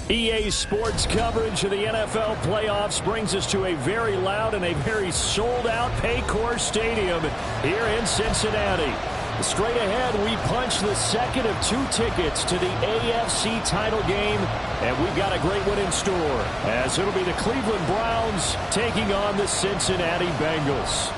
EA Sports coverage of the NFL playoffs brings us to a very loud and a very sold-out Paycor Stadium here in Cincinnati. Straight ahead, we punch the second of 2 tickets to the AFC title game, and we've got a great one in store, as it'll be the Cleveland Browns taking on the Cincinnati Bengals.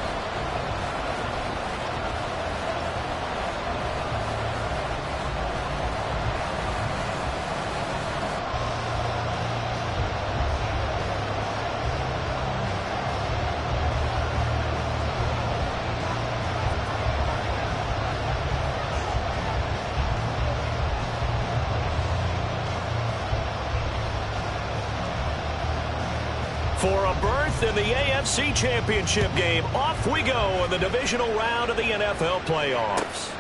For a berth in the AFC Championship game, off we go in the divisional round of the NFL playoffs.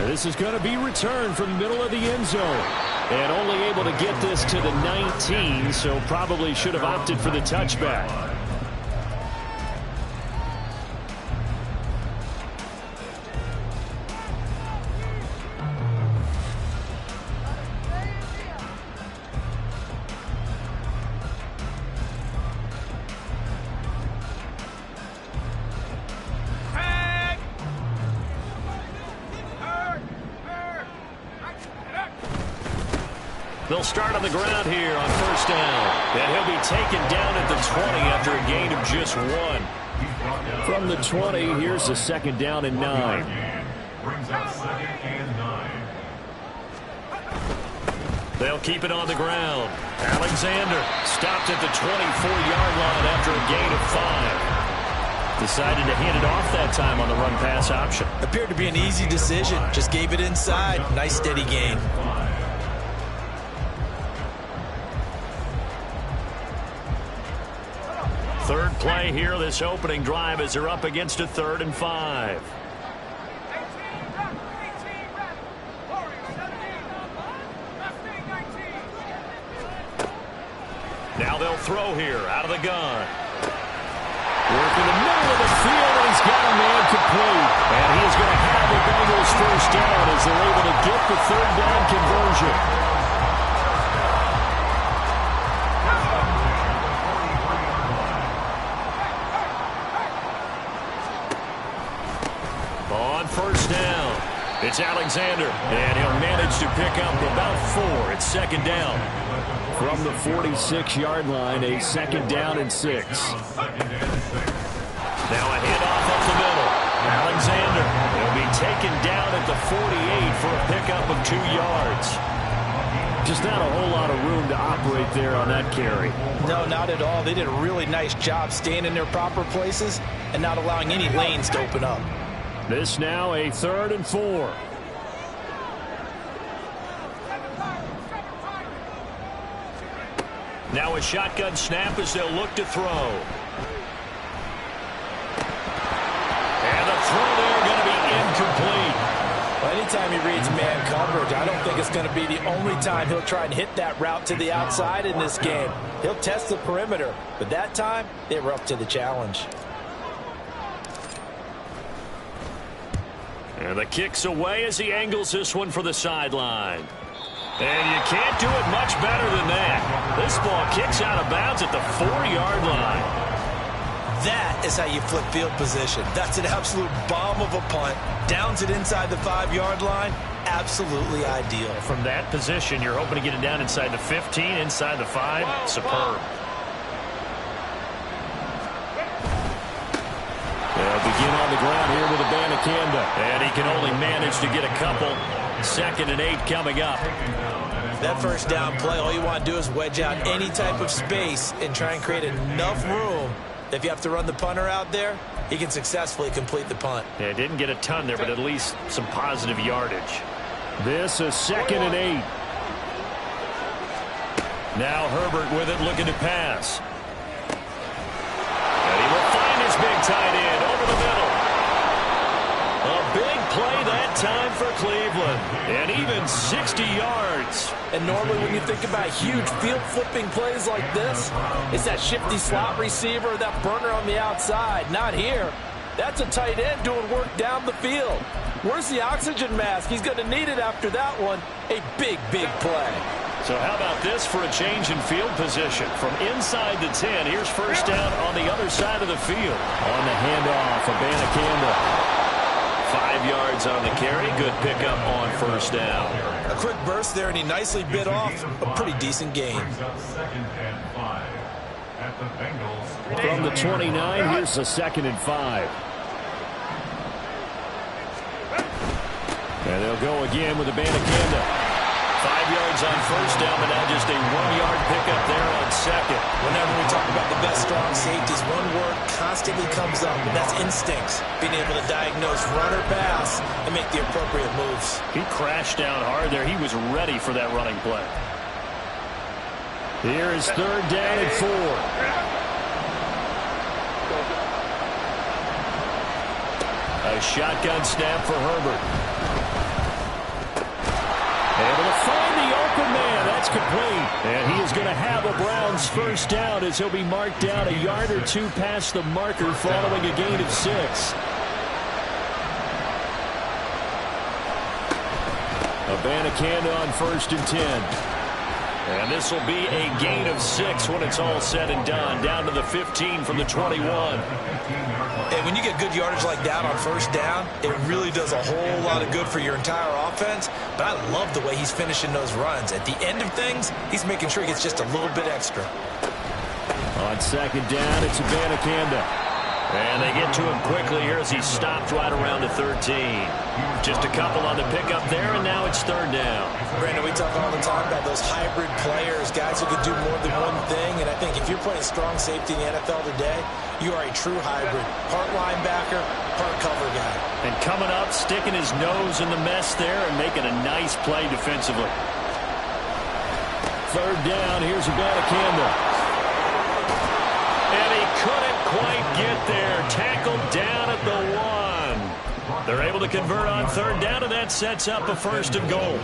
This is going to be returned from the middle of the end zone. And only able to get this to the 19, so probably should have opted for the touchback. They'll start on the ground here on first down. And he'll be taken down at the 20 after a gain of just 1. From the 20, here's a second down and 9. Brings up second and 9. They'll keep it on the ground. Alexander stopped at the 24-yard line after a gain of 5. Decided to hand it off that time on the run-pass option. Appeared to be an easy decision. Just gave it inside. Nice steady gain. Third play here, this opening drive, as they're up against a 3rd and 5. Now they'll throw here out of the gun. Work in the middle of the field, and he's got a man complete. And he is going to have the Bengals first down as they're able to get the 3rd down conversion. First down. It's Alexander, and he'll manage to pick up about 4. It's second down. From the 46-yard line, a second down and 6. Now a handoff up the middle. Alexander will be taken down at the 48 for a pickup of 2 yards. Just not a whole lot of room to operate there on that carry. No, not at all. They did a really nice job staying in their proper places and not allowing any lanes to open up. This now a 3rd and 4. Now a shotgun snap as they'll look to throw. And the throw there going to be incomplete. Well, anytime he reads man coverage, I don't think it's going to be the only time he'll try and hit that route to the outside in this game. He'll test the perimeter, but that time they were up to the challenge. And the kick's away as he angles this one for the sideline. And you can't do it much better than that. This ball kicks out of bounds at the 4-yard line. That is how you flip field position. That's an absolute bomb of a punt. Downs it inside the 5-yard line. Absolutely ideal. From that position, you're hoping to get it down inside the 15, inside the 5. Superb. They'll begin on the ground here with Abanikanda. And he can only manage to get a couple. 2nd and 8 coming up. That first down play, all you want to do is wedge out any type of space and try and create enough room that if you have to run the punter out there, he can successfully complete the punt. Yeah, didn't get a ton there, but at least some positive yardage. This is 2nd and 8. Now Herbert with it, looking to pass. And he will find his big tight end over the middle. A big play that time for Cleveland. And even 60 yards. And normally when you think about huge field flipping plays like this, it's that shifty slot receiver, that burner on the outside. Not here. That's a tight end doing work down the field. Where's the oxygen mask? He's going to need it after that one. A big, big play. So how about this for a change in field position? From inside the 10, here's first down on the other side of the field. On the handoff, Abanikanda. 5 yards on the carry. Good pickup on first down. A quick burst there, and he nicely bit off a pretty decent gain. From the 29, here's the 2nd and 5. And they'll go again with Abanikanda. 5 yards on first down, but now just a 1-yard pickup there on 2nd. Whenever we talk about the best strong safeties, one word constantly comes up, and that's instincts. Being able to diagnose run or pass and make the appropriate moves. He crashed down hard there. He was ready for that running play. Here is 3rd down and 4. A shotgun snap for Herbert. Able to find the open man. That's complete. And he is going to have a Browns first down as he'll be marked down a yard or 2 past the marker following a gain of 6. Abanikanda on 1st and 10. And this will be a gain of 6 when it's all said and done. Down to the 15 from the 21. And when you get good yardage like that on first down, it really does a whole lot of good for your entire offense. But I love the way he's finishing those runs. At the end of things, he's making sure he gets just a little bit extra. On 2nd down, it's Abanikanda. And they get to him quickly here as he stopped right around the 13. Just a couple on the pickup there, and now it's 3rd down. Brandon, we talk all the time about those hybrid players, guys who could do more than one thing. And I think if you're playing strong safety in the NFL today, you are a true hybrid. Part linebacker, part cover guy. And coming up, sticking his nose in the mess there and making a nice play defensively. 3rd down, here's Abanikanda. And he couldn't quite get there. Tackled down at the 1. They're able to convert on 3rd down, and that sets up a 1st and goal.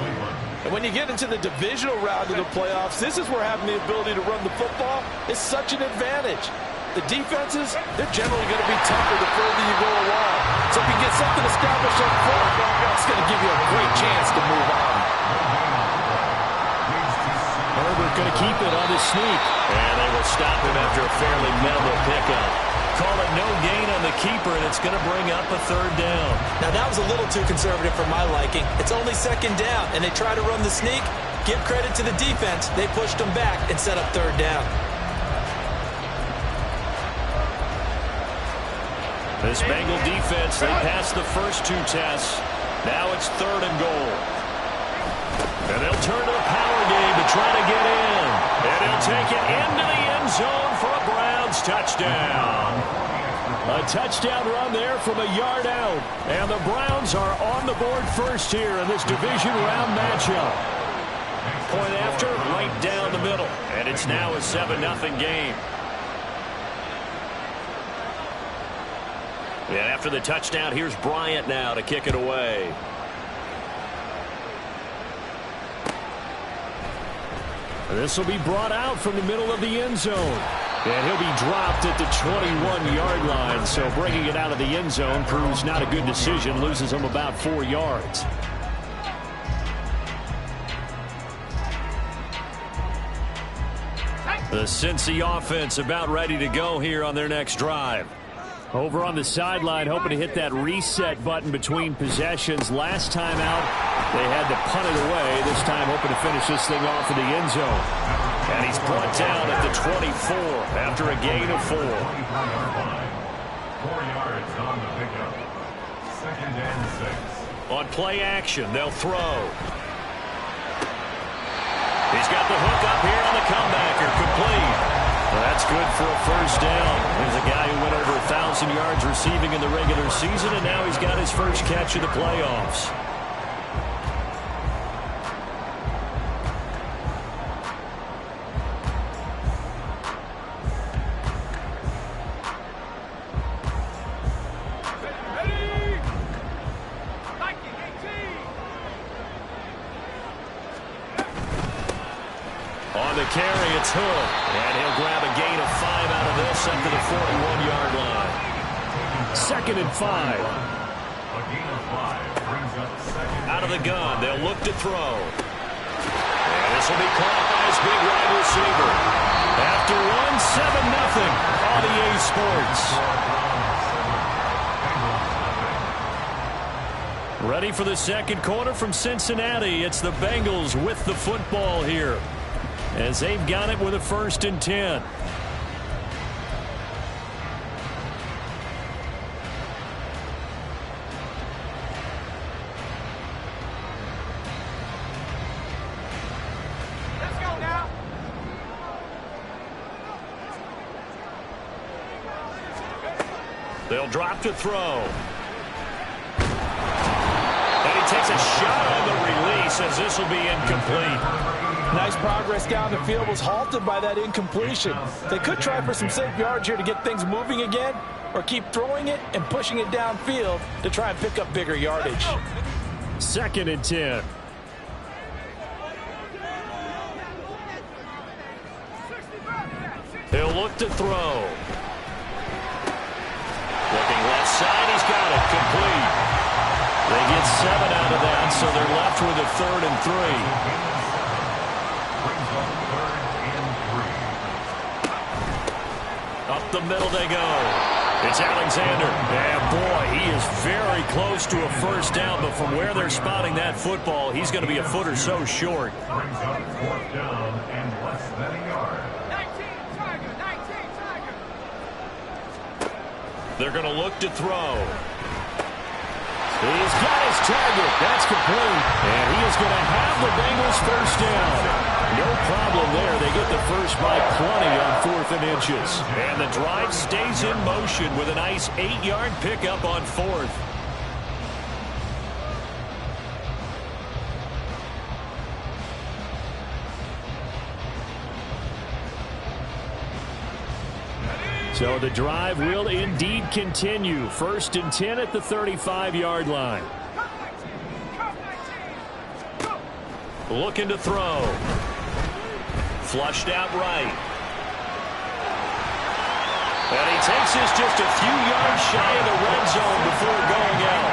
And when you get into the divisional round of the playoffs, this is where having the ability to run the football is such an advantage. The defenses, they're generally going to be tougher the further you go along. So if you get something established up front, it's going to give you a great chance to move on. Herbert going to keep it on the sneak. And they will stop him after a fairly minimal pickup. Call it no gain on the keeper, and it's going to bring up a 3rd down. Now, that was a little too conservative for my liking. It's only 2nd down, and they try to run the sneak. Give credit to the defense. They pushed them back and set up 3rd down. This Bengal defense, they passed the first 2 tests. Now it's 3rd and goal. And they'll turn to the power game to try to get in. And he'll take it into the end zone for a Browns touchdown. A touchdown run there from a yard out. And the Browns are on the board first here in this division round matchup. Point after, right down the middle. And it's now a 7-0 game. And after the touchdown, here's Bryant now to kick it away. This will be brought out from the middle of the end zone. And he'll be dropped at the 21-yard line. So bringing it out of the end zone proves not a good decision. Loses him about 4 yards. The Cincy offense about ready to go here on their next drive. Over on the sideline, hoping to hit that reset button between possessions. Last time out, they had to punt it away. This time, hoping to finish this thing off in the end zone. And he's brought down at the 24 after a gain of 4. 4 yards on the pickup. 2nd and 6. On play action, they'll throw. He's got the hook up here on the comebacker, complete. Well, that's good for a first down. There's a guy who went over 1,000 yards receiving in the regular season, and now he's got his first catch of the playoffs. On the carry, it's Hood. And he'll grab a gain of 5 out of this up to the 41-yard line. 2nd and 5. A gain of 5 brings up 2nd. Out of the gun, they'll look to throw. And this will be caught by his big wide receiver. After one, 7-0 on EA Sports. Ready for the second quarter from Cincinnati. It's the Bengals with the football here, as they've got it with a 1st and 10. Let's go now. They'll drop to throw. And he takes a shot on the release, as this will be incomplete. Nice progress down the field, was halted by that incompletion. They could try for some safe yards here to get things moving again, or keep throwing it and pushing it downfield to try and pick up bigger yardage. 2nd and 10. He'll look to throw. Looking left side, he's got it, complete. They get 7 out of that, so they're left with a 3rd and 3. Up the middle they go. It's Alexander. And boy, he is very close to a first down, but from where they're spotting that football, he's going to be a foot or so short. Brings up 4th down and less than a yard. 19 Tiger, 19 Tiger. They're going to look to throw. He's got his target. That's complete. And he is going to have the Bengals first down. No problem there. They get the first by plenty on 4th and inches. And the drive stays in motion with a nice 8-yard pickup on 4th. So the drive will indeed continue. 1st and 10 at the 35-yard line. Looking to throw. Flushed out right. And he takes this just a few yards shy of the red zone before going out.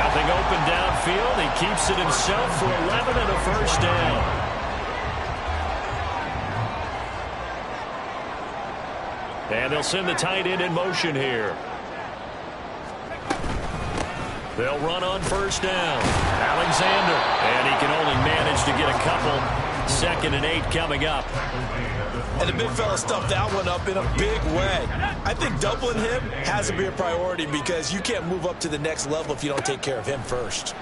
Nothing open downfield. He keeps it himself for 11 and a first down. And they'll send the tight end in motion here. They'll run on first down. Alexander. And he can only manage to get a couple. 2nd and 8 coming up. And the big fella stuffed that one up in a big way. I think doubling him has to be a priority because you can't move up to the next level if you don't take care of him first.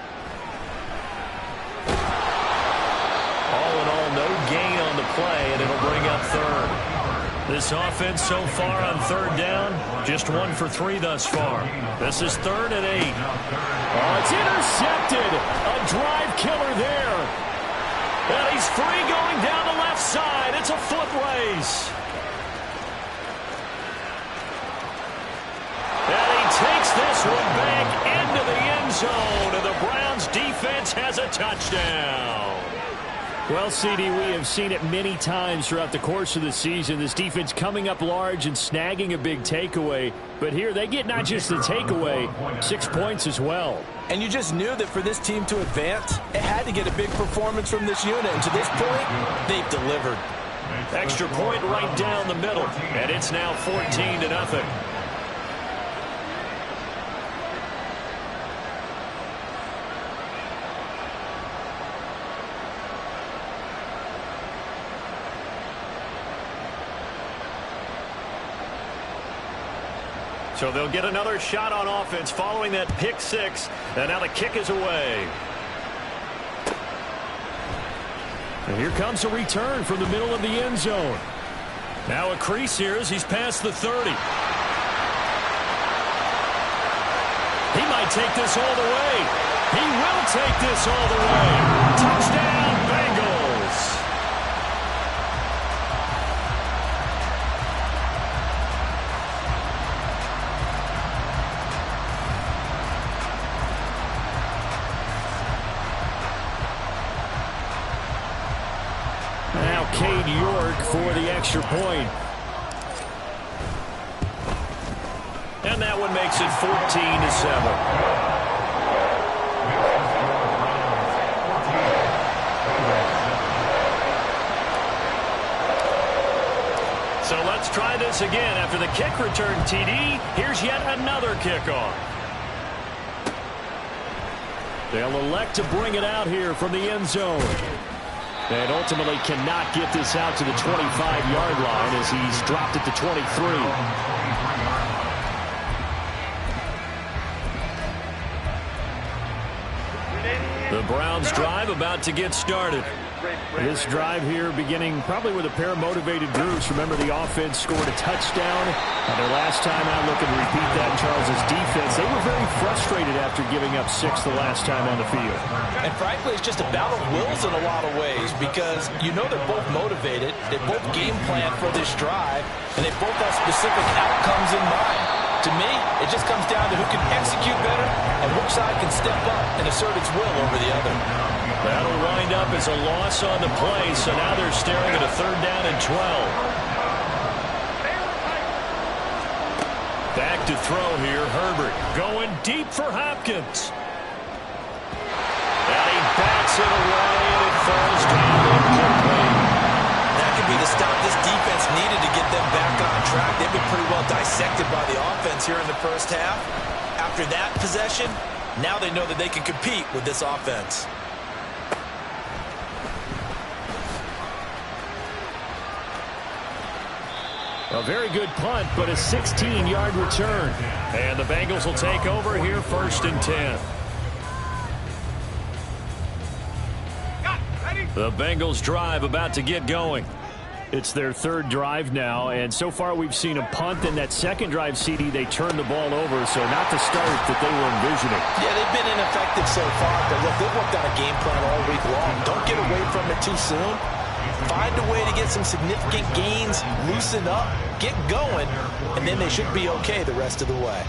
All in all, no gain on the play, and it'll bring up 3rd. This offense so far on 3rd down, just 1 for 3 thus far. This is 3rd and 8. Oh, it's intercepted. A drive killer there. And he's free going down the left side. It's a foot race. And he takes this one back into the end zone, and the Browns defense has a touchdown. Well, CD, we have seen it many times throughout the course of the season. This defense coming up large and snagging a big takeaway. But here they get not just the takeaway, 6 points as well. And you just knew that for this team to advance, it had to get a big performance from this unit. And to this point, they've delivered. Extra point right down the middle, and it's now 14-0. So they'll get another shot on offense following that pick six. And now the kick is away. And here comes a return from the middle of the end zone. Now a crease here as he's past the 30. He might take this all the way. He will take this all the way. Touchdown, Bengals. Now Cade York for the extra point. And that one makes it 14-7. So let's try this again. After the kick return TD, here's yet another kickoff. They'll elect to bring it out here from the end zone. And ultimately cannot get this out to the 25-yard line as he's dropped it to 23. The Browns drive about to get started. This drive here beginning probably with a pair of motivated groups. Remember, the offense scored a touchdown. Their last time out, looking to repeat that in Charles's defense. They were very frustrated after giving up 6 the last time on the field. And frankly, it's just a battle of wills in a lot of ways because you know they're both motivated. They both game plan for this drive, and they both have specific outcomes in mind. To me, it just comes down to who can execute better and which side can step up and assert its will over the other. That'll wind up as a loss on the play, so now they're staring at a 3rd down and 12. Back to throw here, Herbert going deep for Hopkins. And he backs it away, and it falls down incomplete. That could be the stop this defense needed to get them back on track. They've been pretty well dissected by the offense here in the first half. After that possession, now they know that they can compete with this offense. A very good punt, but a 16-yard return. And the Bengals will take over here 1st and 10. The Bengals drive about to get going. It's their 3rd drive now, and so far we've seen a punt. In that second drive, CD, they turned the ball over, so not the start that they were envisioning. Yeah, they've been ineffective so far, but look, they've worked on a game plan all week long. Don't get away from it too soon. Find a way to get some significant gains, loosen up, get going, and then they should be okay the rest of the way.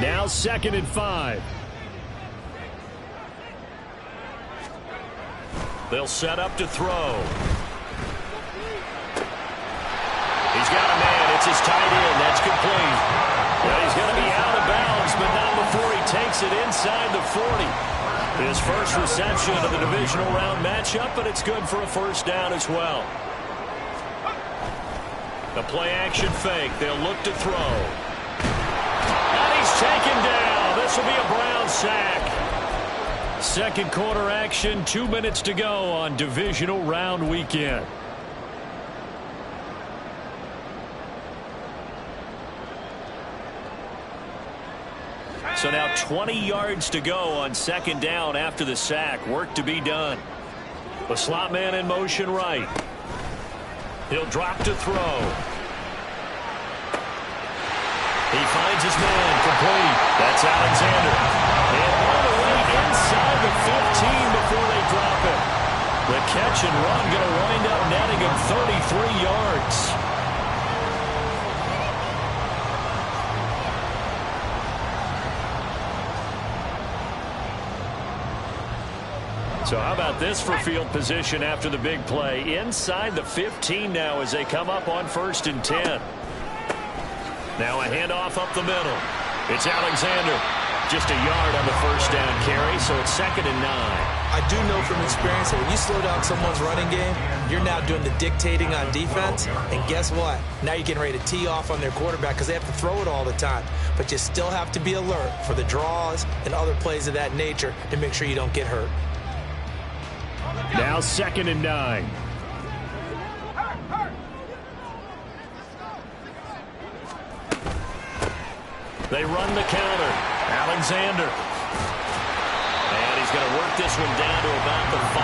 Now 2nd and 5. They'll set up to throw. He's got a man. It's his tight end. That's complete. Well, he's going to be out of bounds, but not before he takes it inside the 40. His first reception of the divisional round matchup, but it's good for a 1st down as well. The play-action fake. They'll look to throw. And he's taken down. This will be a Brown sack. 2nd quarter action, 2 minutes to go on divisional round weekend. So now 20 yards to go on 2nd down after the sack. Work to be done. The slot man in motion right. He'll drop to throw. He finds his man complete. That's Alexander. And all the way inside the 15 before they drop it. The catch and run going to wind up netting him 33 yards. So how about this for field position after the big play? Inside the 15 now as they come up on 1st and 10. Now a handoff up the middle. It's Alexander. Just a yard on the 1st down carry, so it's 2nd and 9. I do know from experience that when you slow down someone's running game, you're now doing the dictating on defense. And guess what? Now you're getting ready to tee off on their quarterback because they have to throw it all the time. But you still have to be alert for the draws and other plays of that nature to make sure you don't get hurt. Now 2nd and 9. They run the counter. Alexander. And he's going to work this one down to about the 5.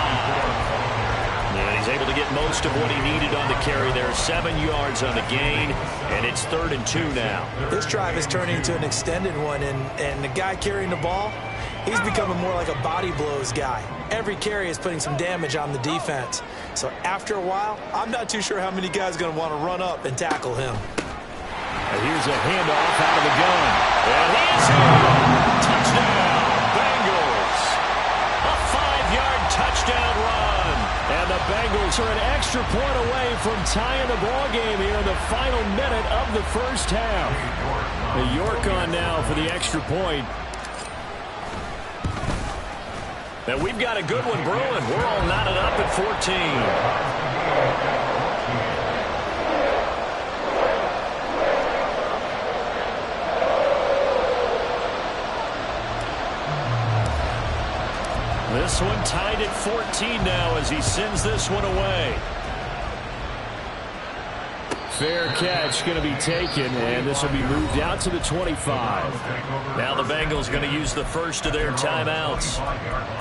And he's able to get most of what he needed on the carry there. 7 yards on the gain, and it's 3rd and 2 now. This drive is turning into an extended one, and the guy carrying the ball, he's becoming more like a body blows guy. Every carry is putting some damage on the defense. So after a while, I'm not too sure how many guys are going to want to run up and tackle him. And here's a handoff out of the gun. And he's in. Touchdown, Bengals. A 5-yard touchdown run. And the Bengals are an extra point away from tying the ball game here in the final minute of the first half. The York on now for the extra point. And we've got a good one brewing. We're all knotted up at 14. This one tied at 14 now as he sends this one away. Fair catch going to be taken, and this will be moved out to the 25. Now the Bengals going to use the first of their timeouts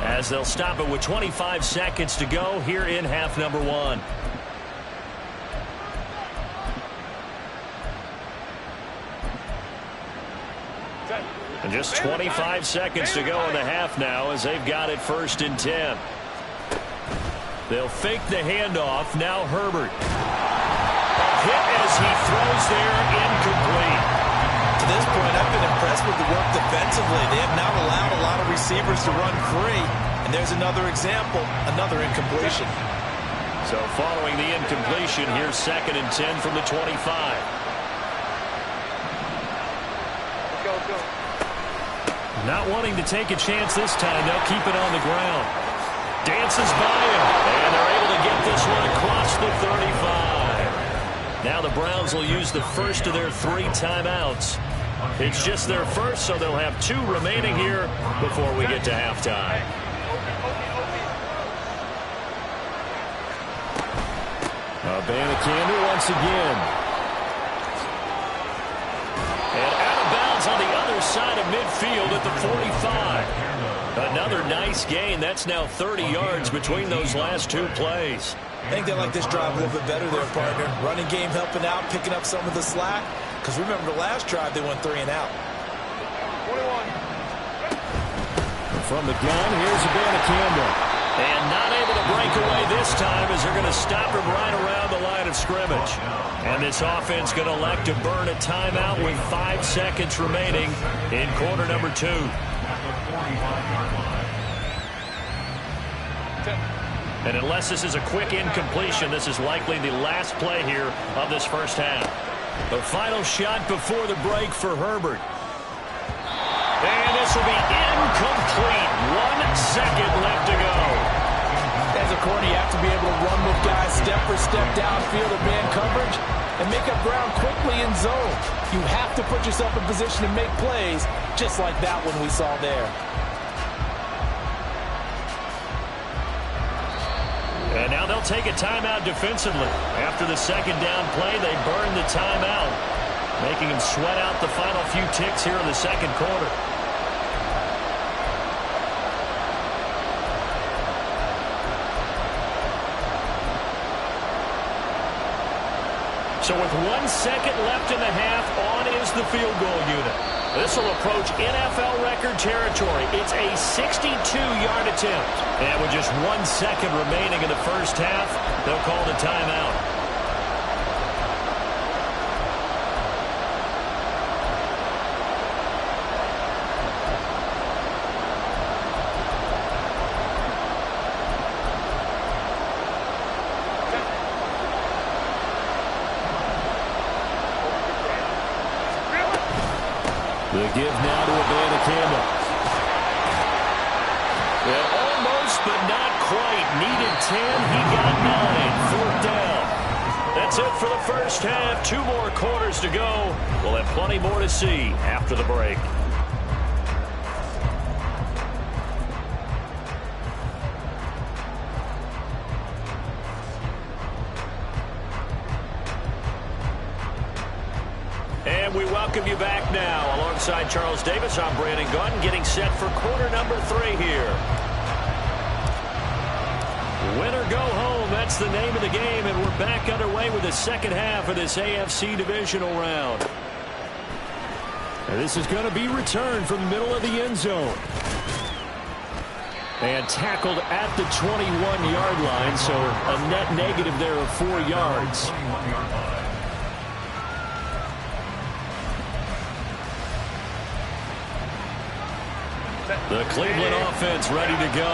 as they'll stop it with 25 seconds to go here in half number 1. And just 25 seconds to go in the half now as they've got it 1st and 10. They'll fake the handoff. Now Herbert. A hit as he throws there, incomplete. To this point, I've been impressed with the work defensively. They have not allowed a lot of receivers to run free. And there's another example, another incompletion. So following the incompletion, here's 2nd and 10 from the 25. Not wanting to take a chance this time. They'll keep it on the ground. Dances by him, and they're able to get this one across the 35. Now the Browns will use the first of their 3 timeouts. It's just their first, so they'll have 2 remaining here before we get to halftime. Abanikander once again. And out of bounds on the other side of midfield at the 45. Another nice gain. That's now 30 yards between those last 2 plays. I think they like this drive a little bit better there, partner. Running game helping out, picking up some of the slack. Because remember the last drive, they went 3 and out. 21. From the gun, here's Abanikander. And not able to break away this time as they're going to stop him right around the line of scrimmage. And this offense going to elect to burn a timeout with 5 seconds remaining in quarter number 2. And unless this is a quick incompletion, this is likely the last play here of this first half. The final shot before the break for Herbert. And this will be incomplete. 1 second left to go. As a corner, you have to be able to run with guys step for step downfield of man coverage and make up ground quickly in zone. You have to put yourself in position to make plays, just like that one we saw there. And now they'll take a timeout defensively. After the second down play, they burn the timeout, making them sweat out the final few ticks here in the second quarter. So with 1 second left in the half, on is the field goal unit. This will approach NFL record territory. It's a 62-yard attempt. And with just 1 second remaining in the first half, they'll call the timeout. The give now to Abanikander. Well, almost, but not quite. Needed 10. He got 9. 4th down. That's it for the first half. 2 more quarters to go. We'll have plenty more to see after the break. And And we welcome you back now. Alongside Charles Davis, I'm Brandon Gunn, getting set for quarter number 3 here. Win or go home, that's the name of the game, and we're back underway with the second half of this AFC divisional round. And this is going to be returned from the middle of the end zone. And tackled at the 21-yard line, so a net negative there of 4 yards. The Cleveland offense ready to go.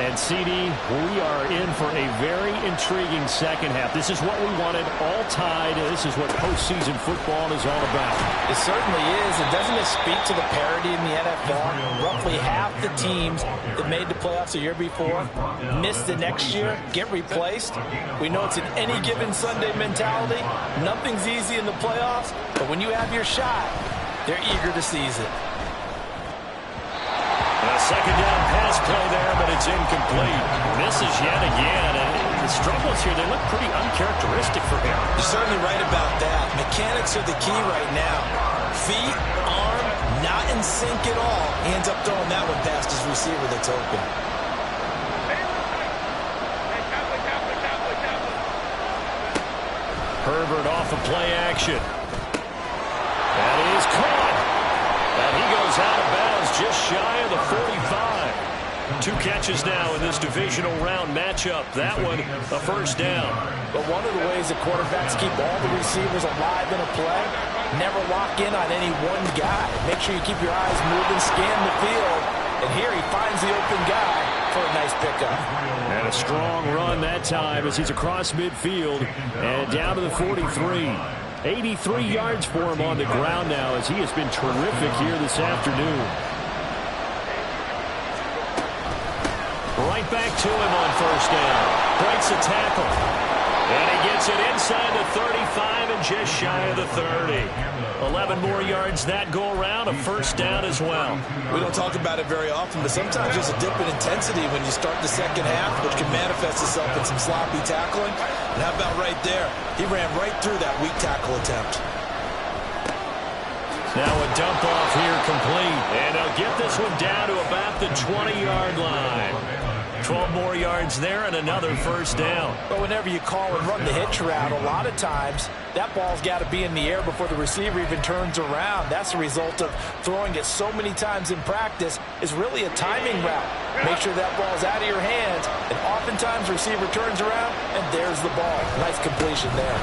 And, CD, we are in for a very intriguing second half. This is what we wanted, all tied. This is what postseason football is all about. It certainly is. And doesn't it speak to the parity in the NFL? Roughly half the teams that made the playoffs the year before miss the next year, get replaced. We know it's an any given Sunday mentality. Nothing's easy in the playoffs, but when you have your shot, they're eager to seize it. A second down pass play there, but it's incomplete. Misses yet again. And the struggles here, they look pretty uncharacteristic for him. You're certainly right about that. Mechanics are the key right now. Feet, arm, not in sync at all. He ends up throwing that one past his receiver that's open. Herbert off of play action. That is caught. And he goes out of bounds just shy of the 45. 2 catches now in this divisional round matchup. That one, a first down. But one of the ways that quarterbacks keep all the receivers alive in a play, never lock in on any one guy. Make sure you keep your eyes moving, scan the field. And here he finds the open guy for a nice pickup. And a strong run that time as he's across midfield and down to the 43. 83 yards for him on the ground now as he has been terrific here this afternoon. Right back to him on first down. Breaks a tackle. And he gets it inside the 35 and just shy of the 30. 11 more yards that go around, a first down as well. We don't talk about it very often, but sometimes there's a dip in intensity when you start the second half, which can manifest itself in some sloppy tackling. And how about right there? He ran right through that weak tackle attempt. Now a dump off here complete. And they'll get this one down to about the 20-yard line. 12 more yards there and another first down. But whenever you call and run the hitch route, a lot of times that ball's got to be in the air before the receiver even turns around. That's the result of throwing it so many times in practice is really a timing route. Make sure that ball's out of your hands, and oftentimes the receiver turns around, and there's the ball. Nice completion there.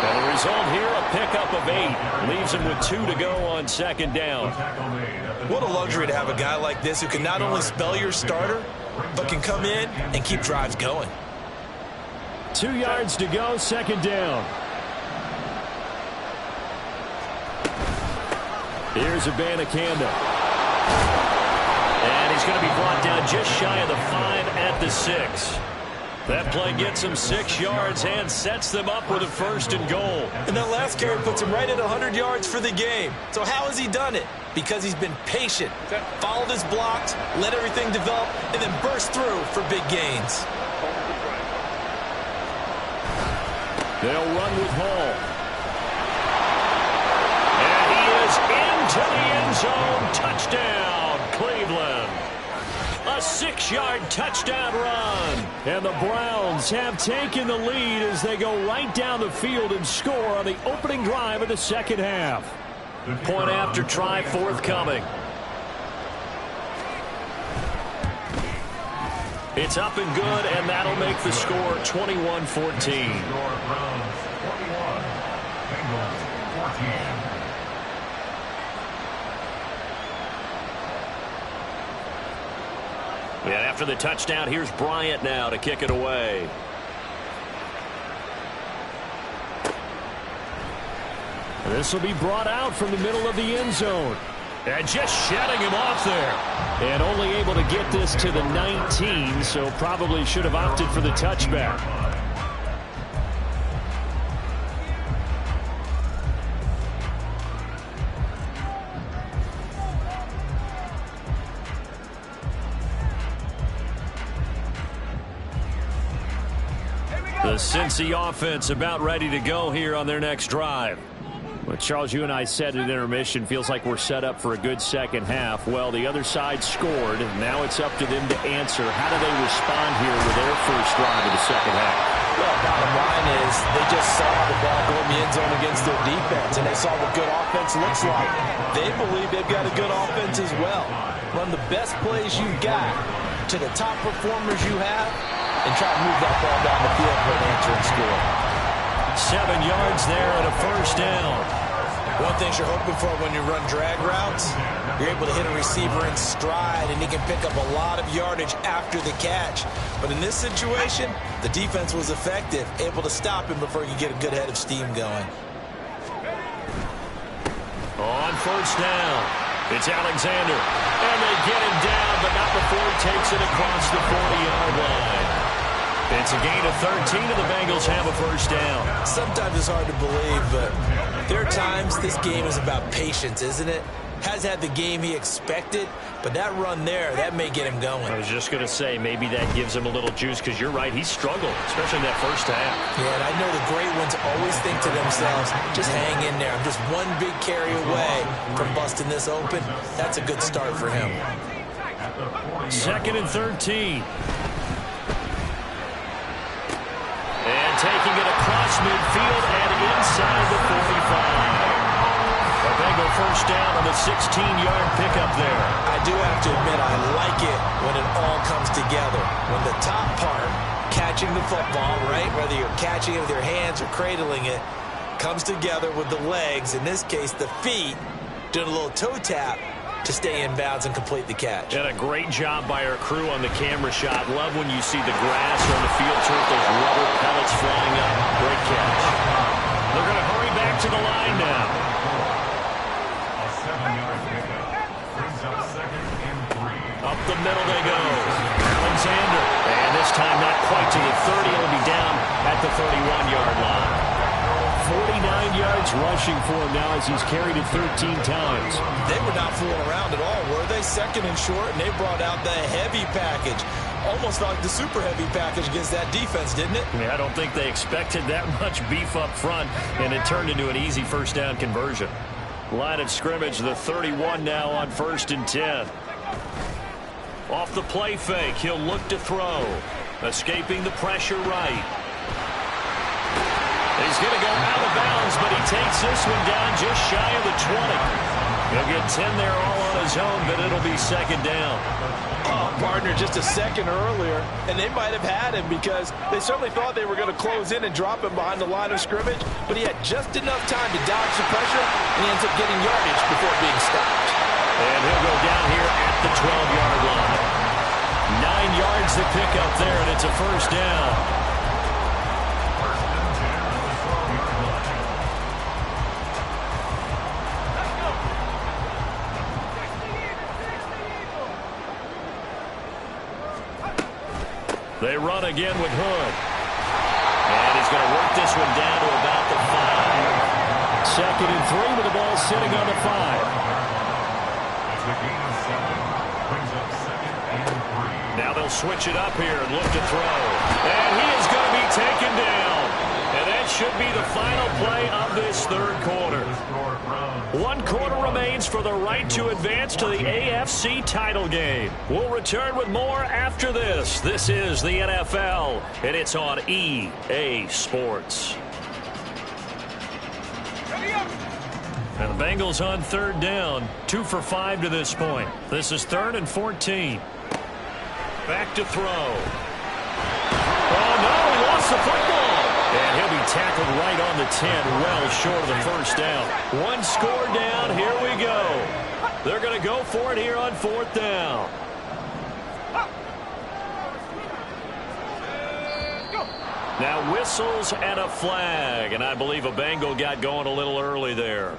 And the result here, a pickup of 8. Leaves him with 2 to go on second down. What a luxury to have a guy like this who can not only spell your starter, but can come in and keep drives going. 2 yards to go, second down. Here's Abanikanda. And he's going to be brought down just shy of the 5 at the 6. That play gets him 6 yards and sets them up with a first and goal. And that last carry puts him right at 100 yards for the game. So how has he done it? Because he's been patient, followed his blocks, let everything develop, and then burst through for big gains. They'll run with Hall. And he is into the end zone. Touchdown, Cleveland. A 6-yard touchdown run. And the Browns have taken the lead as they go right down the field and score on the opening drive of the second half. Point after try forthcoming. It's up and good, and that'll make the score 21-14. And after the touchdown, here's Bryant now to kick it away. This will be brought out from the middle of the end zone. And just shutting him off there. And only able to get this to the 19, so probably should have opted for the touchback. The The Cincy offense about ready to go here on their next drive. Well, Charles, you and I said at intermission, feels like we're set up for a good second half. Well, the other side scored. Now it's up to them to answer. How do they respond here with their first drive of the second half? Well, bottom line is they just saw the ball go in the end zone against their defense, and they saw what good offense looks like. They believe they've got a good offense as well. Run the best plays you've got to the top performers you have, and try to move that ball down the field for an answering score. 7 yards there and a first down. One thing you're hoping for when you run drag routes, you're able to hit a receiver in stride, and he can pick up a lot of yardage after the catch. But in this situation, the defense was effective, able to stop him before he could get a good head of steam going. On first down, it's Alexander. And they get him down, but not before he takes it across the 40-yard line. It's a gain of 13, and the Bengals have a first down. Sometimes it's hard to believe, but there are times this game is about patience, isn't it? Has had the game he expected, but that run there, that may get him going. I was just going to say, maybe that gives him a little juice, because you're right, he struggled, especially in that first half. Yeah, and I know the great ones always think to themselves, just hang in there. I'm just one big carry away from busting this open. That's a good start for him. 2nd and 13. And taking it across midfield and inside the 45. A Bengal first down on the 16-yard pickup there. I do have to admit, I like it when it all comes together. When the top part, catching the football, right, whether you're catching it with your hands or cradling it, comes together with the legs, in this case the feet, doing a little toe tap to stay in bounds and complete the catch. And a great job by our crew on the camera shot. Love when you see the grass on the field turf, those rubber pellets flying up. Great catch. They're going to hurry back to the line now. A 7-yard pickup brings up 2nd and 3. Up the middle they go. Alexander. And this time not quite to the 30. It'll be down at the 31-yard line. 49 yards rushing for him now as he's carried it 13 times. They were not fooling around at all, were they? 2nd and short, and they brought out the heavy package. Almost like the super heavy package against that defense, didn't it? I don't think they expected that much beef up front, and it turned into an easy first down conversion. Line of scrimmage, the 31 now on 1st and 10. Off the play fake, he'll look to throw. Escaping the pressure right. He's going to go out of bounds, but he takes this one down just shy of the 20. He'll get 10 there all on his own, but it'll be 2nd down. Oh, partner, just a second earlier, and they might have had him because they certainly thought they were going to close in and drop him behind the line of scrimmage, but he had just enough time to dodge the pressure, and he ends up getting yardage before being stopped. And he'll go down here at the 12-yard line. 9 yards to pick up there, and it's a first down. They run again with Hood. And he's going to work this one down to about the 5. 2nd and 3 with the ball sitting on the 5. It's a gain of 7. Brings up 2nd and 3. Now they'll switch it up here and look to throw. And he is going to be taken down. And that should be the final play of this 3rd quarter. 1 quarter remains for the right to advance to the AFC title game. We'll return with more after this. This is the NFL, and it's on EA Sports. And the Bengals on 3rd down, 2 for 5 to this point. This is 3rd and 14. Back to throw. Oh, no, he lost the football. And he'll be tackled right on the 10, well short of the first down. 1 score down, here we go. They're going to go for it here on 4th down. Now whistles and a flag, and I believe a Bengal got going a little early there.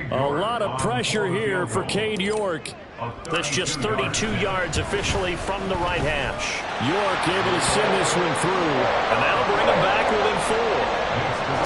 A lot of pressure here for Cade York. That's just 32 yards officially from the right hash. York able to send this one through. And that'll bring him back within 4.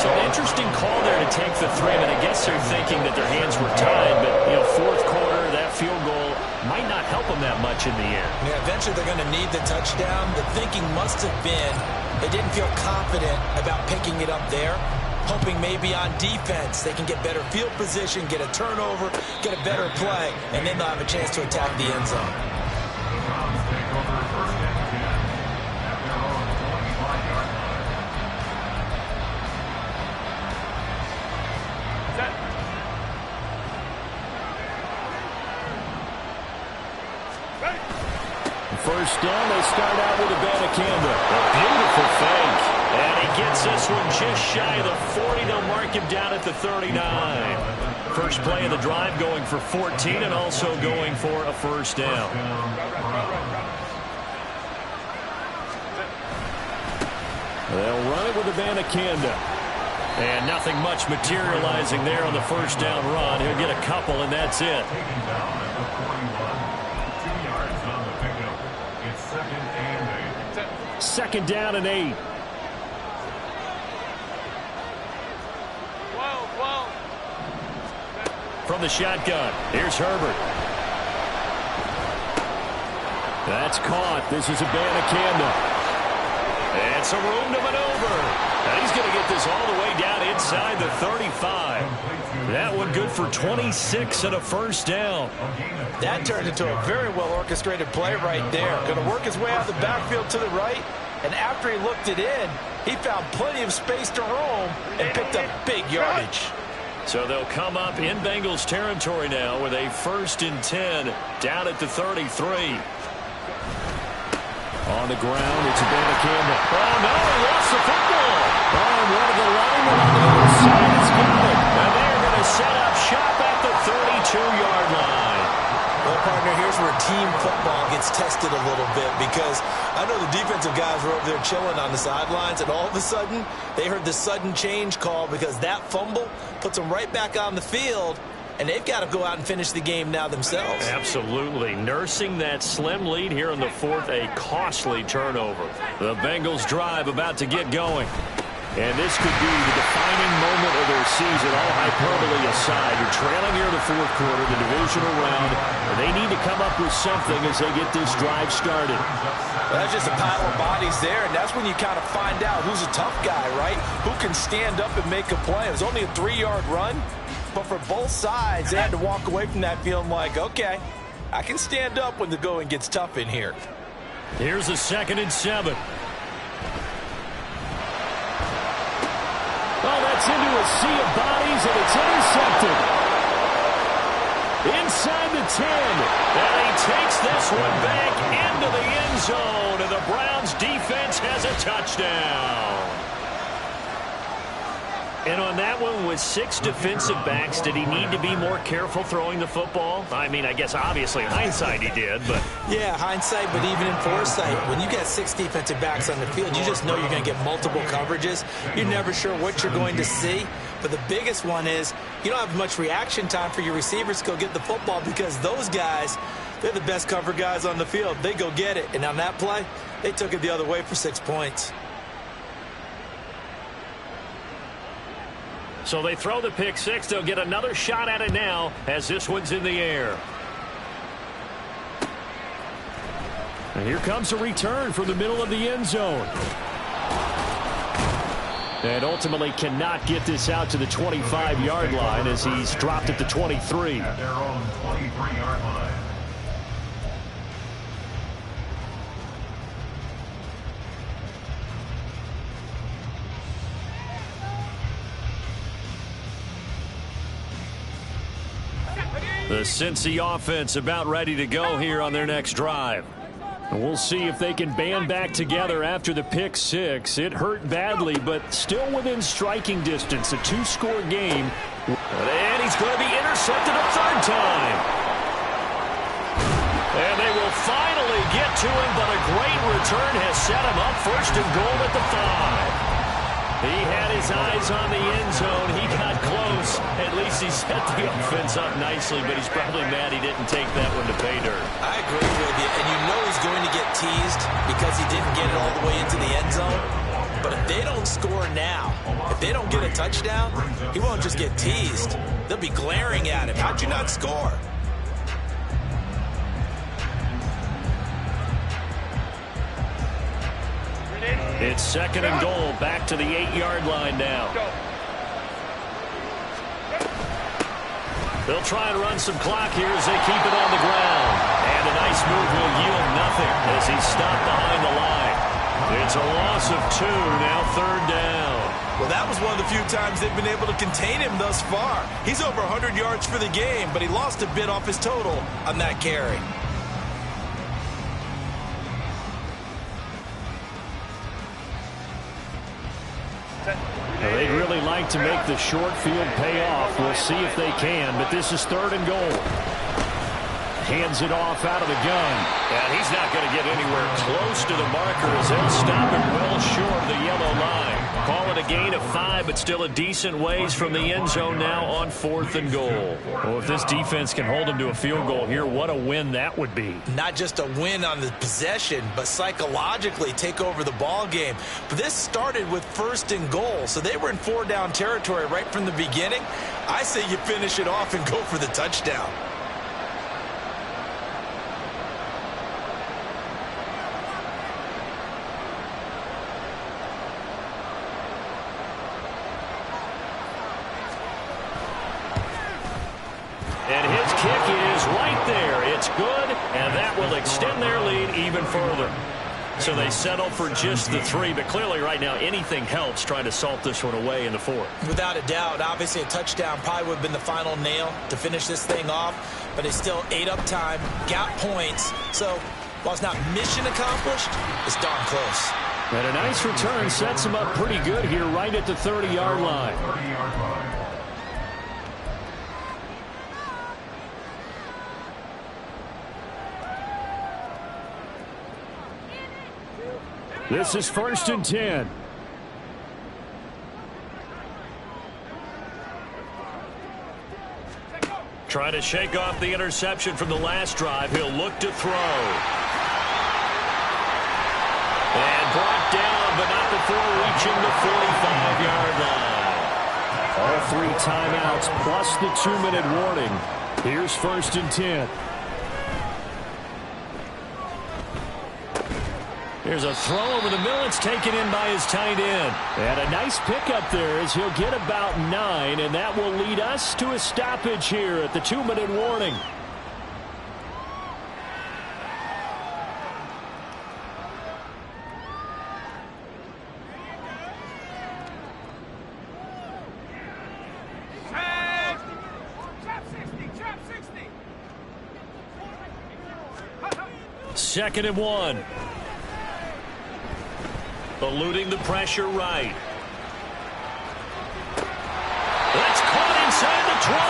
So an interesting call there to take the 3. I mean, I guess they're thinking that their hands were tied, but, you know, fourth quarter, that field goal might not help them that much in the end. Yeah, eventually they're going to need the touchdown. The thinking must have been they didn't feel confident about picking it up there, hoping maybe on defense they can get better field position, get a turnover, get a better play, and then they'll have a chance to attack the end zone. First down, they start out with a Banacanda. A beautiful fake. And he gets this one just shy of the 40. They'll mark him down at the 39. First play of the drive going for 14 and also going for a first down. They'll run it with a Banacanda. And nothing much materializing there on the first down run. He'll get a couple, and that's it. Second down and 8. From the shotgun, here's Herbert. That's caught. This is a Banacanda. And some room to maneuver. And he's going to get this all the way down inside the 35. That one good for 26 and a first down. That turned into a very well-orchestrated play right there. Going to work his way out of the backfield to the right. And after he looked it in, he found plenty of space to roam and picked up big yardage. So they'll come up in Bengals territory now with a 1st and 10 down at the 33. On the ground, it's a Banacanda. Oh, no, he lost the football. Oh, and one of the linemen on the other side has got it. And they're going to set up shop at the 32-yard line. Well, partner, here's where team football gets tested a little bit, because I know the defensive guys were over there chilling on the sidelines, and all of a sudden they heard the sudden change call because that fumble puts them right back on the field, and they've got to go out and finish the game now themselves. Absolutely. Nursing that slim lead here in the 4th, a costly turnover. The Bengals drive about to get going. And this could be the defining moment of their season, all hyperbole aside. You're trailing here in the 4th quarter, the divisional round, and they need to come up with something as they get this drive started. Well, that's just a pile of bodies there, and that's when you kind of find out who's a tough guy, right? Who can stand up and make a play. It was only a 3-yard run, but for both sides, they had to walk away from that feeling like, okay, I can stand up when the going gets tough in here. Here's a 2nd and 7. Oh, that's into a sea of bodies, and it's intercepted. Inside the 10. And he takes this one back into the end zone, and the Browns defense has a touchdown. And on that one, with 6 defensive backs, did he need to be more careful throwing the football? I mean, I guess obviously in hindsight he did, but... Yeah, hindsight, but even in foresight, when you got 6 defensive backs on the field, you just know you're going to get multiple coverages. You're never sure what you're going to see. But the biggest one is you don't have much reaction time for your receivers to go get the football, because those guys, they're the best cover guys on the field. They go get it. And on that play, they took it the other way for 6 points. So they throw the pick 6. They'll get another shot at it now as this one's in the air. And here comes a return from the middle of the end zone. And ultimately cannot get this out to the 25-yard line as he's dropped at the 23. At their own 23-yard line. The Cincy offense about ready to go here on their next drive. And we'll see if they can band back together after the pick 6. It hurt badly, but still within striking distance. A 2-score game. And he's going to be intercepted a 3rd time. And they will finally get to him, but a great return has set him up 1st and goal at the 5. He had his eyes on the end zone. He got close. At least he set the offense up nicely, but he's probably mad he didn't take that one to pay dirt. I agree with you, and you know he's going to get teased because he didn't get it all the way into the end zone. But if they don't score now, if they don't get a touchdown, he won't just get teased. They'll be glaring at him. How'd you not score? It's 2nd and goal, back to the 8-yard line now. They'll try and run some clock here as they keep it on the ground. And a nice move will yield nothing as he's stopped behind the line. It's a loss of 2, now 3rd down. Well, that was one of the few times they've been able to contain him thus far. He's over 100 yards for the game, but he lost a bit off his total on that carry. They'd really like to make the short field pay off. We'll see if they can, but this is 3rd and goal. Hands it off out of the gun. And he's not going to get anywhere close to the marker as they'll stop him well short of the yellow line. Call it a gain of 5, but still a decent ways from the end zone now on 4th and goal. Well, if this defense can hold them to a field goal here, what a win that would be. Not just a win on the possession, but psychologically take over the ball game. But this started with 1st and goal, so they were in 4-down territory right from the beginning. I say you finish it off and go for the touchdown. And his kick is right there. It's good, and that will extend their lead even further. So they settle for just the 3, but clearly right now anything helps trying to salt this one away in the 4th. Without a doubt, obviously a touchdown probably would have been the final nail to finish this thing off, but it still ate up time, got points. So while it's not mission accomplished, it's darn close. And a nice return sets him up pretty good here right at the 30-yard line. 30-yard line. This is 1st and 10. Trying to shake off the interception from the last drive. He'll look to throw. And brought down, but not before reaching the 45-yard line. All 3 timeouts plus the 2-minute warning. Here's 1st and 10. Here's a throw over the middle. It's taken in by his tight end. And a nice pickup there as he'll get about 9, and that will lead us to a stoppage here at the 2-minute warning. Second and 1. Eluding the pressure right. That's caught inside the 20.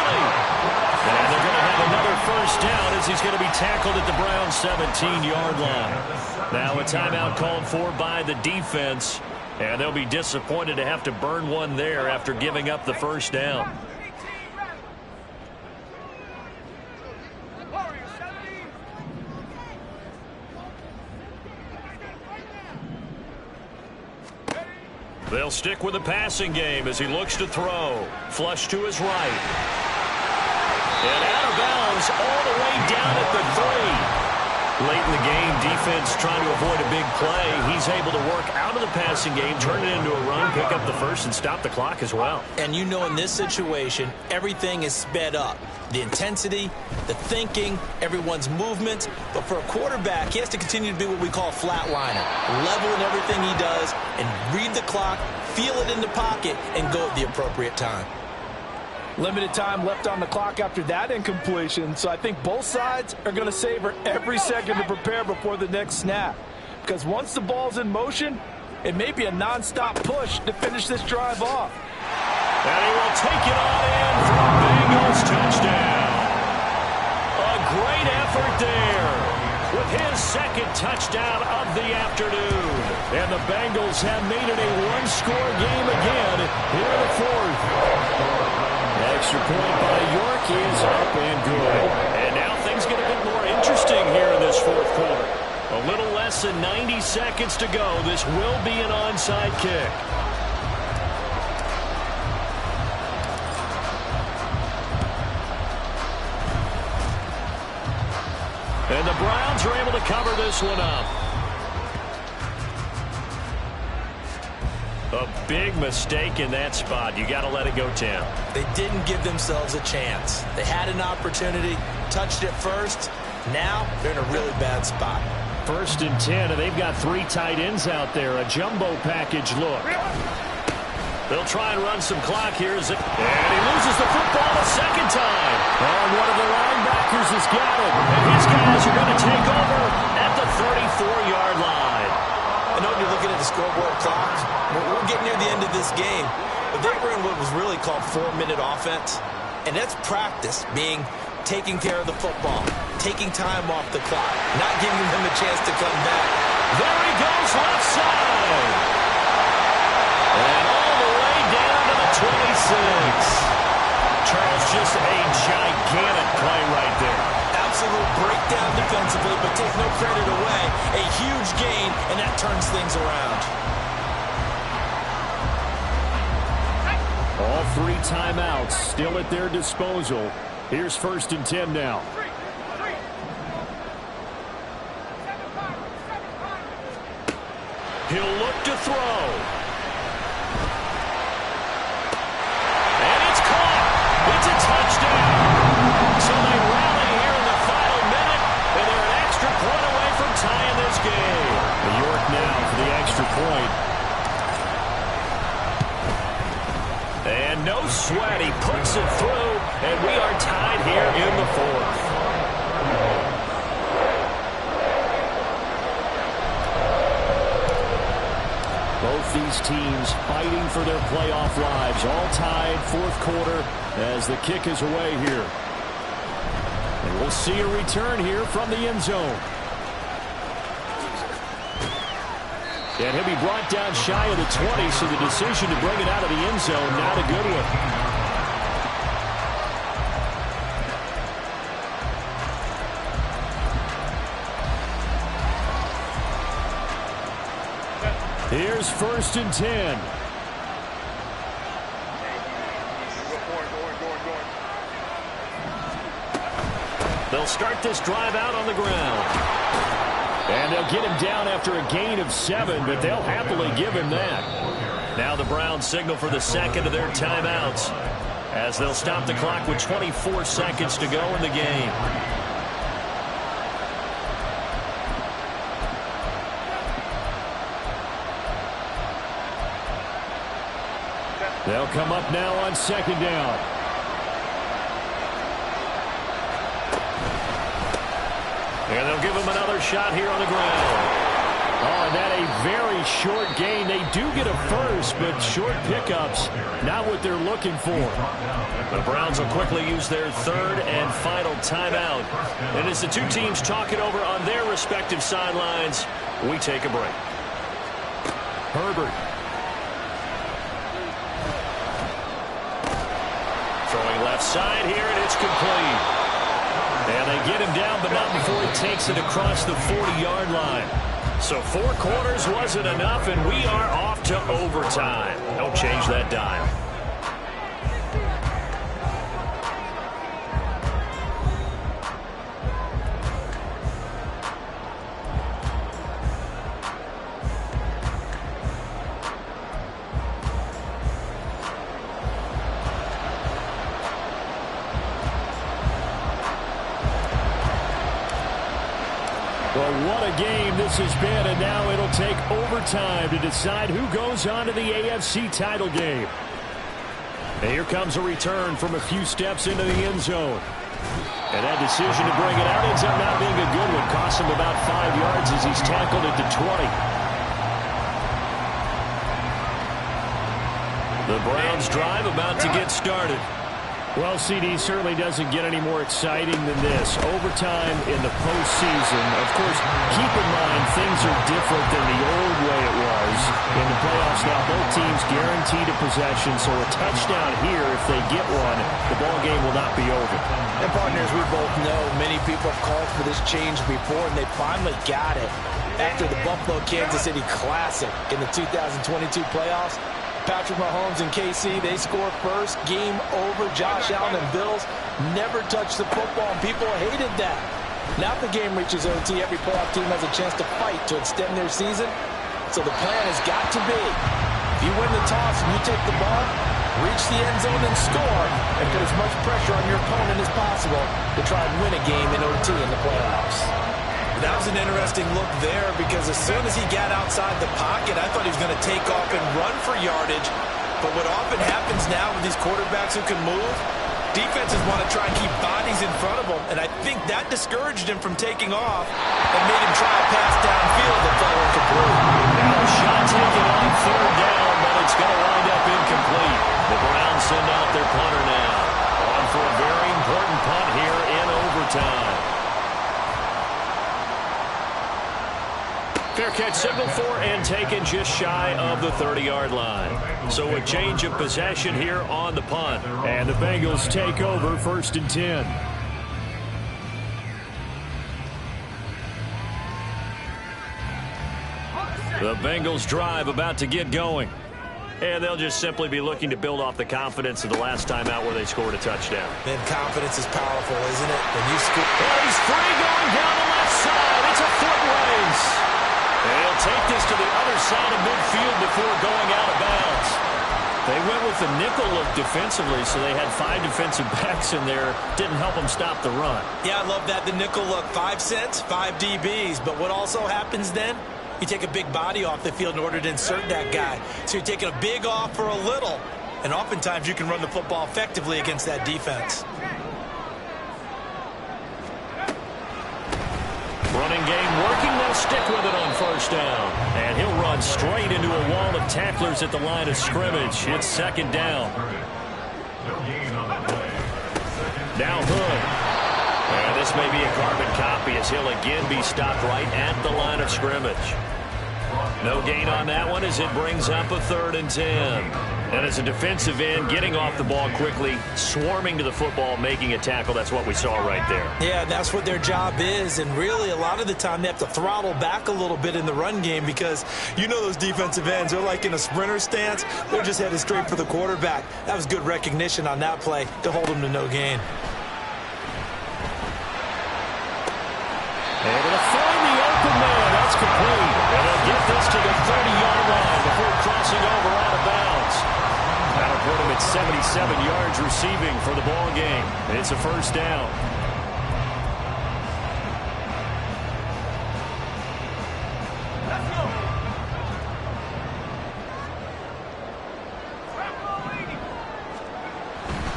And they're going to have another 1st down as he's going to be tackled at the Browns' 17-yard line. Now a timeout called for by the defense. And they'll be disappointed to have to burn one there after giving up the 1st down. They'll stick with the passing game as he looks to throw. Flush to his right. And out of bounds all the way down at the 3. Late in the game, defense trying to avoid a big play. He's able to work out of the passing game, turn it into a run, pick up the 1st, and stop the clock as well. And you know in this situation, everything is sped up. The intensity, the thinking, everyone's movement. But for a quarterback, he has to continue to be what we call a flatliner. Level in everything he does and read the clock, feel it in the pocket, and go at the appropriate time. Limited time left on the clock after that incompletion, so I think both sides are going to savor every second to prepare before the next snap. Because once the ball's in motion, it may be a nonstop push to finish this drive off. And he will take it on in for a Bengals touchdown. A great effort there with his 2nd touchdown of the afternoon. And the Bengals have made it a 1-score game again here in the 4th. Extra point by York is up and good. And now things get a bit more interesting here in this 4th quarter. A little less than 90 seconds to go. This will be an onside kick. And the Browns are able to cover this one up. A big mistake in that spot. You got to let it go, Tim. They didn't give themselves a chance. They had an opportunity, touched it first. Now they're in a really bad spot. 1st and 10, and they've got 3 tight ends out there. A jumbo package look. They'll try and run some clock here. And he loses the football a second time. And one of the linebackers has got it. And his guys are going to take over at the 34-yard line. I know you're looking at the scoreboard clock. We're getting near the end of this game. But they were in what was really called 4-minute offense. And that's practice, being taking care of the football, taking time off the clock, not giving them a chance to come back. There he goes left side. And all the way down to the 26. Charles, just a gigantic play right there. Absolute breakdown defensively, but take no credit away. A huge gain, and that turns things around. All 3 timeouts still at their disposal. Here's 1st and 10 now. He'll look to throw. And it's caught. It's a touchdown. So they rally here in the final minute, and they're an extra point away from tying this game. York now for the extra point. And no sweat. He puts it through, and we are tied here in the 4th. Both these teams fighting for their playoff lives. All tied, 4th quarter as the kick is away here. And we'll see a return here from the end zone. And he'll be brought down shy of the 20, so the decision to bring it out of the end zone, not a good one. Here's 1st and 10. They'll start this drive out on the ground. And they'll get him down after a gain of 7, but they'll happily give him that. Now the Browns signal for the 2nd of their timeouts as they'll stop the clock with 24 seconds to go in the game. They'll come up now on 2nd down. And they'll give him another shot here on the ground. Oh, and that a very short gain. They do get a first, but short pickups, not what they're looking for. The Browns will quickly use their 3rd and final timeout. And as the 2 teams talk it over on their respective sidelines, we take a break. Herbert. Throwing left side here, and it's complete. And they get him down, but not before he takes it across the 40-yard line. So 4 quarters wasn't enough, and we are off to overtime. Don't change that dial. Well, what a game this has been, and now it'll take overtime to decide who goes on to the AFC title game. And here comes a return from a few steps into the end zone. And that decision to bring it out ends up not being a good one. Costs him about 5 yards as he's tackled at the 20. The Browns drive about to get started. Well, CD certainly doesn't get any more exciting than this. Overtime in the postseason. Of course, keep in mind things are different than the old way it was. In the playoffs now, both teams guaranteed a possession, so a touchdown here, if they get one, the ball game will not be over. And partners, we both know many people have called for this change before, and they finally got it after the Buffalo-Kansas City Classic in the 2022 playoffs. Patrick Mahomes and KC, they score first. Game over. Josh Allen and Bills never touched the football, and people hated that. Now if the game reaches OT, every playoff team has a chance to fight to extend their season. So the plan has got to be, if you win the toss and you take the ball, reach the end zone and score, and put as much pressure on your opponent as possible to try and win a game in OT in the playoffs. That was an interesting look there because as soon as he got outside the pocket, I thought he was going to take off and run for yardage. But what often happens now with these quarterbacks who can move, defenses want to try and keep bodies in front of them, and I think that discouraged him from taking off and made him try a pass downfield that fell incomplete. Now a shot taken on third down, but it's going to wind up incomplete. The Browns send out their punter now. On for a very important punt here in overtime. Fair catch signal for and taken just shy of the 30-yard line. So a change of possession here on the punt. And the Bengals take over 1st and 10. The Bengals drive about to get going. And they'll just simply be looking to build off the confidence of the last time out where they scored a touchdown. And confidence is powerful, isn't it? When you score. Oh, he's free going down the left side. It's a foot race. And he'll take this to the other side of midfield before going out of bounds. They went with the nickel look defensively, so they had 5 defensive backs in there. Didn't help them stop the run. Yeah, I love that. The nickel look. 5 cents, 5 DBs. But what also happens then? You take a big body off the field in order to insert that guy. So you're taking a big off for a little. And oftentimes you can run the football effectively against that defense. Running game working. They'll stick with it on 1st down. And he'll run straight into a wall of tacklers at the line of scrimmage. It's 2nd down. Now Hood. And this may be a carbon copy as he'll again be stopped right at the line of scrimmage. No gain on that one as it brings up a 3rd and 10. And as a defensive end, getting off the ball quickly, swarming to the football, making a tackle. That's what we saw right there. Yeah, that's what their job is. And really, a lot of the time, they have to throttle back a little bit in the run game because you know those defensive ends, they're like in a sprinter stance. They're just headed straight for the quarterback. That was good recognition on that play to hold them to no gain. Able to find the open man. That's complete. And they'll get this to the 30-yard line before crossing over out of bounds. That'll put him at 77 yards receiving for the ball game. It's a 1st down.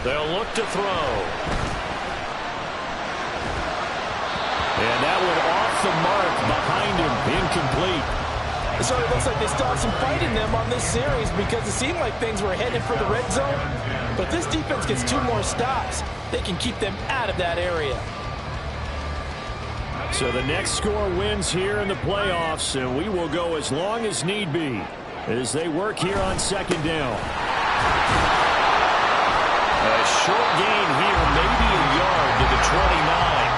They'll look to throw. And that one off the mark behind him, incomplete. So it looks like they still have some fight in them on this series because it seemed like things were headed for the red zone. But this defense gets 2 more stops. They can keep them out of that area. So the next score wins here in the playoffs, and we will go as long as need be as they work here on 2nd down. A short gain here, maybe a yard to the 29.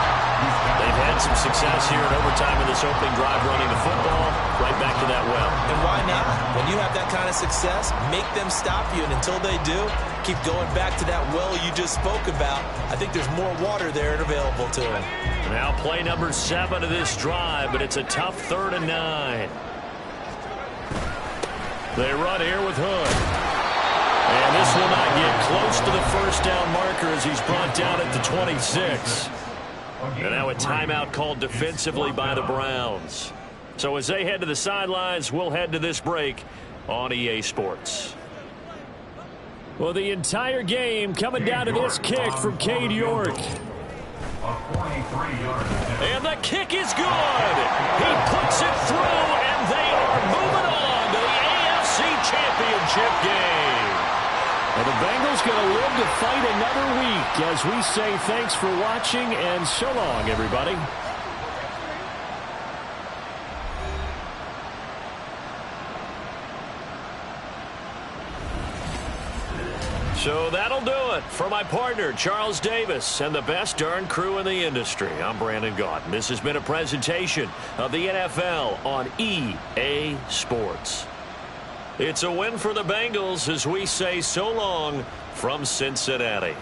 They've had some success here in overtime in this opening drive running the football. Right back to that well. And why not? When you have that kind of success, make them stop you. And until they do, keep going back to that well you just spoke about. I think there's more water there and available to them. Now play number 7 of this drive, but it's a tough 3rd and 9. They run here with Hood. And this will not get close to the 1st down marker as he's brought down at the 26. And now a timeout called defensively by the Browns. So as they head to the sidelines, we'll head to this break on EA Sports. Well, the entire game coming down to this kick from Cade York. And the kick is good. He puts it through, and they are moving on to the AFC Championship game. And the Bengals going to live to fight another week as we say thanks for watching and so long, everybody. So that'll do it. For my partner, Charles Davis, and the best darn crew in the industry, I'm Brandon Gaudin. This has been a presentation of the NFL on EA Sports. It's a win for the Bengals as we say so long from Cincinnati.